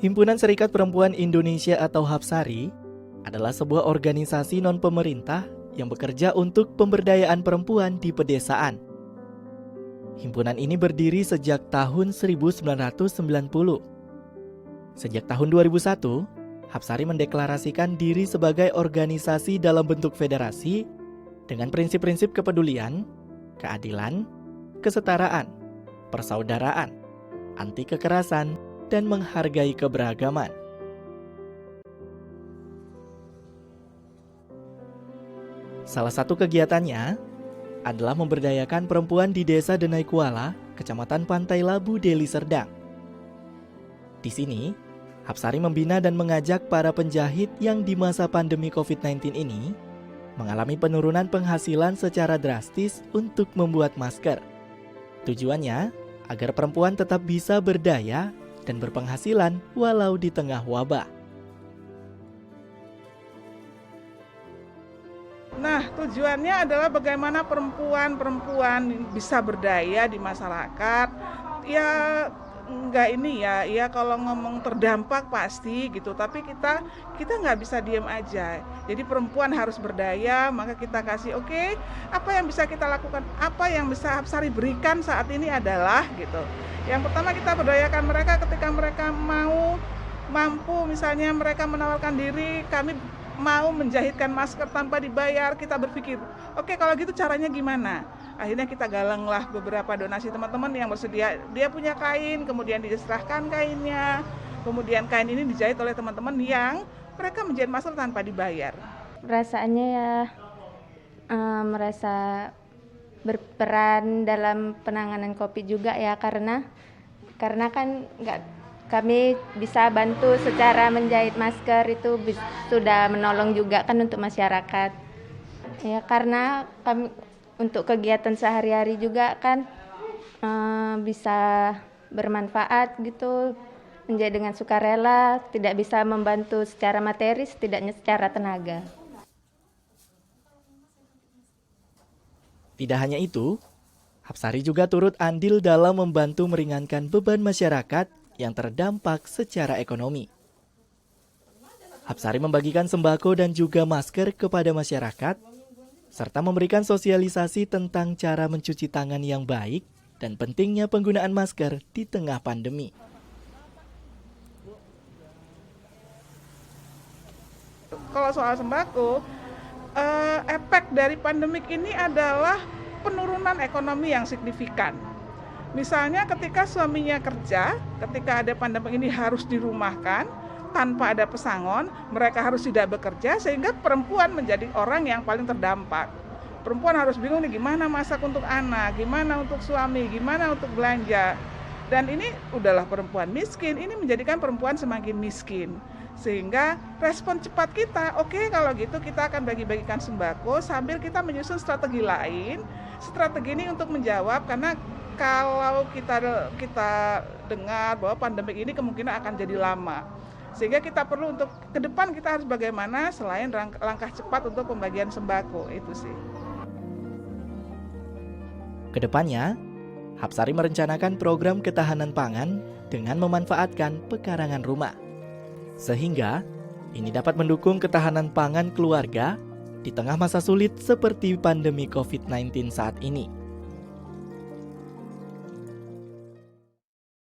Himpunan Serikat Perempuan Indonesia atau Hapsari adalah sebuah organisasi non-pemerintah yang bekerja untuk pemberdayaan perempuan di pedesaan. Himpunan ini berdiri sejak tahun 1990. Sejak tahun 2001, Hapsari mendeklarasikan diri sebagai organisasi dalam bentuk federasi dengan prinsip-prinsip kepedulian, keadilan, kesetaraan, persaudaraan, anti kekerasan, dan menghargai keberagaman. Salah satu kegiatannya adalah memberdayakan perempuan di Desa Denai Kuala, Kecamatan Pantai Labu, Deli Serdang. Di sini, Hapsari membina dan mengajak para penjahit yang di masa pandemi COVID-19 ini mengalami penurunan penghasilan secara drastis untuk membuat masker. Tujuannya agar perempuan tetap bisa berdaya dan berpenghasilan walau di tengah wabah. Nah, tujuannya adalah bagaimana perempuan bisa berdaya di masyarakat. Ya kalau ngomong terdampak pasti gitu, tapi kita nggak bisa diam aja. Jadi perempuan harus berdaya, maka kita kasih oke, apa yang bisa kita lakukan, apa yang bisa Hapsari berikan saat ini adalah gitu. Yang pertama kita berdayakan mereka ketika mereka mampu misalnya mereka menawarkan diri, kami mau menjahitkan masker tanpa dibayar, kita berpikir, oke kalau gitu caranya gimana? Akhirnya kita galanglah beberapa donasi teman-teman yang bersedia, dia punya kain, kemudian diserahkan kainnya, kemudian kain ini dijahit oleh teman-teman yang mereka menjahit masker tanpa dibayar. Perasaannya ya merasa berperan dalam penanganan COVID juga ya, karena kan kami bisa bantu secara menjahit masker, itu sudah menolong juga kan untuk masyarakat. Ya karena kami untuk kegiatan sehari-hari juga kan bisa bermanfaat gitu, menjadi dengan sukarela, tidak bisa membantu secara materi, setidaknya secara tenaga. Tidak hanya itu, Hapsari juga turut andil dalam membantu meringankan beban masyarakat yang terdampak secara ekonomi. Hapsari membagikan sembako dan juga masker kepada masyarakat, serta memberikan sosialisasi tentang cara mencuci tangan yang baik dan pentingnya penggunaan masker di tengah pandemi. Kalau soal sembako, efek dari pandemik ini adalah penurunan ekonomi yang signifikan. Misalnya ketika suaminya kerja, ketika ada pandemi ini harus dirumahkan, tanpa ada pesangon, mereka harus tidak bekerja, sehingga perempuan menjadi orang yang paling terdampak. Perempuan harus bingung nih, gimana masak untuk anak, gimana untuk suami, gimana untuk belanja. Dan ini udahlah perempuan miskin, ini menjadikan perempuan semakin miskin. Sehingga respon cepat kita, oke kalau gitu kita akan bagi-bagikan sembako sambil kita menyusun strategi lain. Strategi ini untuk menjawab, karena kalau kita dengar bahwa pandemi ini kemungkinan akan jadi lama. Sehingga kita perlu untuk ke depan kita harus bagaimana selain langkah cepat untuk pembagian sembako, itu sih. Kedepannya, Hapsari merencanakan program ketahanan pangan dengan memanfaatkan pekarangan rumah. Sehingga ini dapat mendukung ketahanan pangan keluarga di tengah masa sulit seperti pandemi COVID-19 saat ini.